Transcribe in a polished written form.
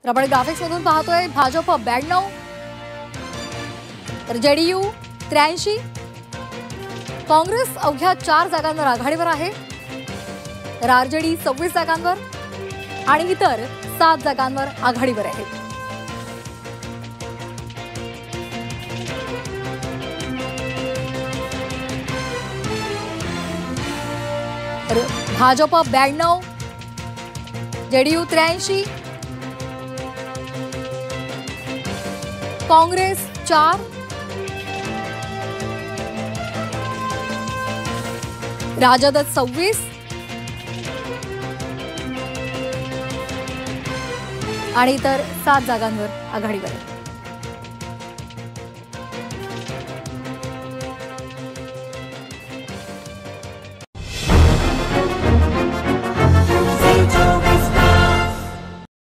तर आपण ग्राफिक्स मधून पाहतोय भाजप 92, तर जेडीयू 83, काँग्रेस अवघ्या 4 जागांवर आघाडीवर आहे, तर आरजेडी 26 जागांवर आणि इतर 7 जागांवर आघाडीवर आहेत। भाजप 92, जेडीयू 83, काँग्रेस 4, राजद 26 आणि इतर 7 जागांवर आघाडीवर आहेत।